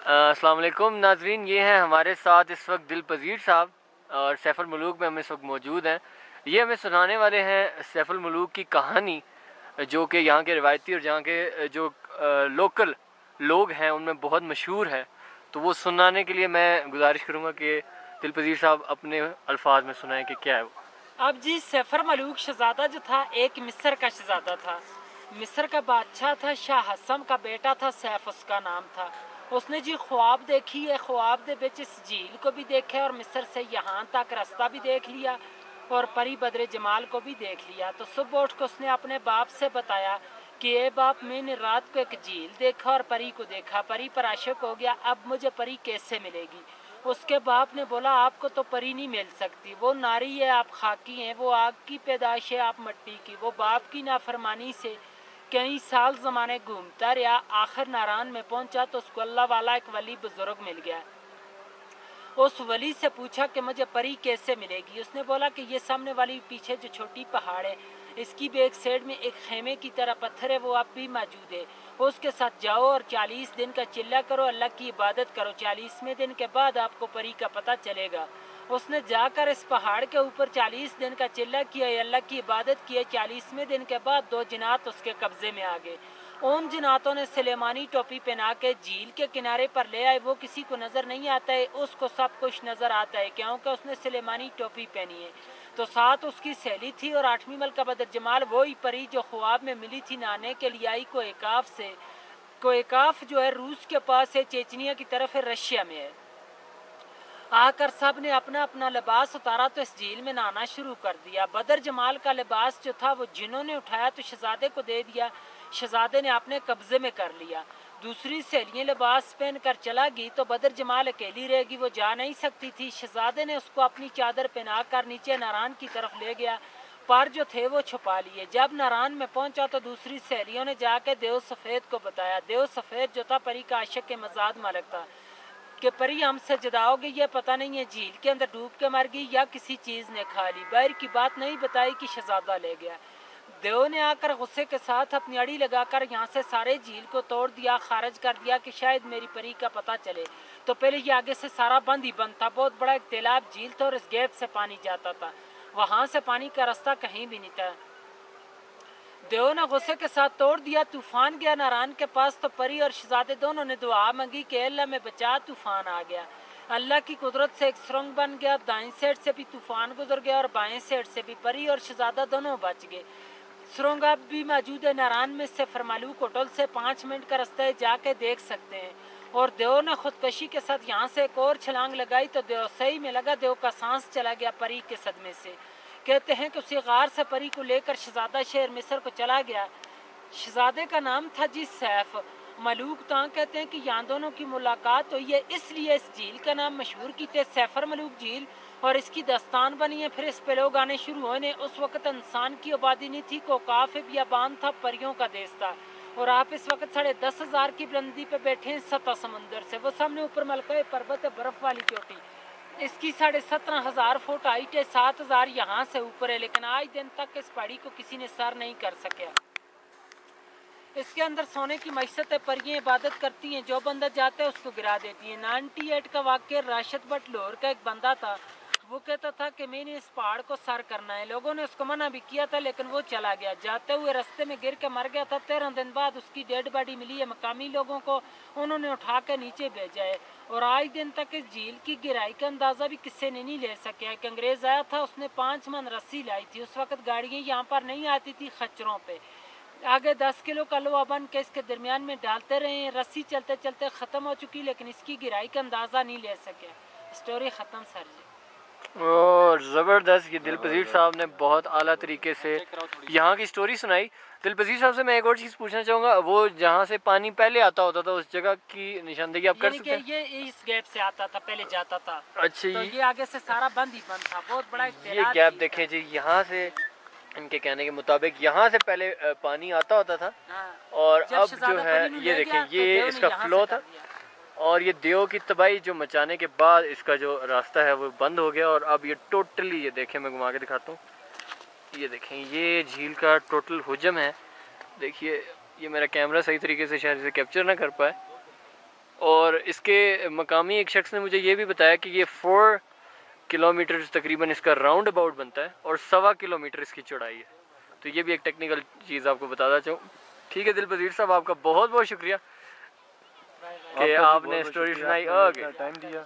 अस्सलाम वालेकुम नाजरीन, ये हैं हमारे साथ इस वक्त दिल पजीर साहब और सैफुल मुलूक में हम इस वक्त मौजूद हैं। ये हमें सुनाने वाले हैं सैफुल मुलूक की कहानी, जो कि यहाँ के रिवायती और यहाँ के जो लोकल लोग हैं उनमें बहुत मशहूर है। तो वो सुनाने के लिए मैं गुजारिश करूँगा कि दिल पजीर साहब अपने अल्फाज में सुनाएं कि क्या है वो। अब जी सैफर मलूक शहजादा जो था एक मिस्र का शहजादा था। मिस्र का बादशाह था, शाह हसम का बेटा था, सैफ उसका नाम था। उसने जी ख्वाब देखी है, ख्वाब दे बिच इस झील को भी देखा और मिस्र से यहाँ तक रास्ता भी देख लिया और परी बदरे जमाल को भी देख लिया। तो सुबह उठ कर उसने अपने बाप से बताया कि ए बाप, मैंने रात को एक झील देखा और परी को देखा, परी पर आशिक हो गया, अब मुझे परी कैसे मिलेगी। उसके बाप ने बोला आपको तो परी नहीं मिल सकती, वो नारी है, आप खाकी हैं, वो आग की पैदाइश है, आप मिट्टी की। वो बाप की नाफरमानी से कई साल ज़माने घूमता रहा, आखिर नारायण में पहुंचा तो उसको अल्लाह वाला एक वली बुजुर्ग मिल गया। उस वली से पूछा कि मुझे परी कैसे मिलेगी। उसने बोला कि ये सामने वाली पीछे जो छोटी पहाड़ है, इसकी भी एक साइड में एक खेमे की तरह पत्थर है, वो अब भी मौजूद है। उसके साथ जाओ और 40 दिन का चिल्ला करो, अल्लाह की इबादत करो, 40वें दिन के बाद आपको परी का पता चलेगा। उसने जाकर इस पहाड़ के ऊपर 40 दिन का चिल्ला किया, अल्लाह की इबादत की। 40वें दिन के बाद 2 जिनात उसके कब्जे में आ गए। उन जिनातों ने सुलेमानी टोपी पहना के झील के किनारे पर ले आए। वो किसी को नज़र नहीं आता है, उसको सब कुछ नज़र आता है क्योंकि उसने सुलेमानी टोपी पहनी है। तो साथ उसकी सहेली थी और 8वीं मलका बदर जमाल, वही परी जो ख्वाब में मिली थी, नहाने के लिए आई कोएकाफ से। कोएकाफ जो है रूस के पास है, चेचनिया की तरफ है, रशिया में है। आकर सब ने अपना अपना लिबास उतारा तो इस झील में नहाना शुरू कर दिया। बदर जमाल का लिबास जो था वो जिन्होंने उठाया तो शहजादे को दे दिया, शहजादे ने अपने कब्जे में कर लिया। दूसरी सहेलियाँ लिबास पहन कर चला गई तो बदर जमाल अकेली रहेगी, वो जा नहीं सकती थी। शहजादे ने उसको अपनी चादर पहना कर नीचे नारायण की तरफ ले गया, पर जो थे वो छुपा लिए। जब नारायण में पहुंचा तो दूसरी सहेलियों ने जाकर देव सफ़ेद को बताया। देव सफ़ेद जो था परी का आशिक के मजाद मालिक था कि परी हमसे जुदा हो गई, ये पता नहीं है झील के अंदर डूब के मर गई या किसी चीज़ ने खा ली। बाहर की बात नहीं बताई कि शहजादा ले गया। देव ने आकर गुस्से के साथ अपनी अड़ी लगाकर यहाँ से सारे झील को तोड़ दिया, खारिज कर दिया कि शायद मेरी परी का पता चले। तो पहले ये आगे से सारा बंद ही बंद था, बहुत बड़ा एक तालाब झील था और इस गैप से पानी जाता था, वहाँ से पानी का रास्ता कहीं भी नहीं था। देव ने गुस्से के साथ तोड़ दिया। तूफान गया नारायण के पास तो परी और शहजादे दोनों ने दुआ मांगी कि अल्लाह में बचा, तूफान आ गया। अल्लाह की कुदरत से एक सुरंग बन गया, दाएं साइड से भी तूफान गुजर गया और बाएं साइड से भी। परी और शहजादा दोनों बच गए। सुरंग अब भी मौजूद है नारायण में, से फरमालू होटल से 5 मिनट का रास्ता है, जाके देख सकते हैं। और देव ने खुदकशी के साथ यहाँ से एक और छलांग लगाई तो देव सही में लगा, देव का सांस चला गया परी के सदमे से। कहते हैं कि उसी गार से परी को लेकर शहजादा शहर मिस्र को चला गया। शहजादे का नाम था जी सैफ मलूक। तो कहते हैं कि यहाँ दोनों की मुलाकात हुई है, इसलिए इस झील का नाम मशहूर की थे सैफर मलूक झील, और इसकी दस्तान बनी है। फिर इस पे लोग आने शुरू हुए। उस वक्त इंसान की आबादी नहीं थी, कोकाफ बियाबान था, परियों का देश था। और आप इस वक्त 10,500 की बुलंदी पे बैठे हैं सतह समुंदर से। वो सामने ऊपर मलका पर्वत है, बर्फ वाली चोटी, इसकी 17,500 फुट हाइट है, 7,000 यहाँ से ऊपर है, लेकिन आज दिन तक इस पहाड़ी को किसी ने सर नहीं कर सका। इसके अंदर सोने की मैशत है, परियां इबादत करती हैं, जो बंदा जाता है उसको गिरा देती हैं। 98 का वाक्य राशिद भट्ट लाहौर का एक बंदा था, वो कहता था कि मैंने इस पहाड़ को सर करना है। लोगों ने उसको मना भी किया था लेकिन वो चला गया। जाते हुए रास्ते में गिर के मर गया था। 13 दिन बाद उसकी डेड बॉडी मिली है मकामी लोगों को, उन्होंने उठा के नीचे भेजा है। और आज दिन तक इस झील की गहराई का अंदाज़ा भी किसी ने नहीं ले सका। एक अंग्रेज़ आया था, उसने 5 मन रस्सी लाई थी। उस वक्त गाड़ियाँ यहाँ पर नहीं आती थी, खच्चरों पर आगे 10 किलो का लोहा बन के इसके दरमियान में डालते रहे। रस्सी चलते चलते ख़त्म हो चुकी, लेकिन इसकी गहराई का अंदाज़ा नहीं ले सके। स्टोरी ख़त्म सर जी। और ज़बरदस्त, ये दिल पजीर साहब ने बहुत आला तरीके से यहाँ की स्टोरी सुनाई। दिल पजीर साहब से मैं एक और चीज़ पूछना चाहूँगा, वो जहाँ से पानी पहले आता होता था उस जगह की निशानदेही आप कर सकते हैं? ये इस गैप से आता था, पहले जाता था। अच्छा, तो ये आगे से सारा बंद ही बंद था, बहुत बड़ा ये गैप देखें जी, यहाँ से इनके कहने के मुताबिक यहाँ से पहले पानी आता होता था। और अब जो है ये देखें, ये इसका फ्लो था और ये देव की तबाही जो मचाने के बाद इसका जो रास्ता है वो बंद हो गया। और अब ये टोटली, ये देखें, मैं घुमा के दिखाता हूँ, ये देखें, ये झील का टोटल हुजम है। देखिए, ये मेरा कैमरा सही तरीके से शायद इसे कैप्चर ना कर पाए। اور اس کے مقامی ایک شخص نے مجھے یہ بھی بتایا کہ یہ 4 کلومیٹر تقریباً اس کا راؤنڈ اباؤٹ بنتا ہے اور 1.25 کلومیٹر اس کی چوڑائی ہے. تو یہ بھی ایک ٹیکنیکل چیز آپ کو بتانا چاہوں. ٹھیک ہے دل پذیر صاحب، آپ کا بہت بہت شکریہ کہ آپ نے اسٹوری سنائی. اوکے. ٹائم دیا.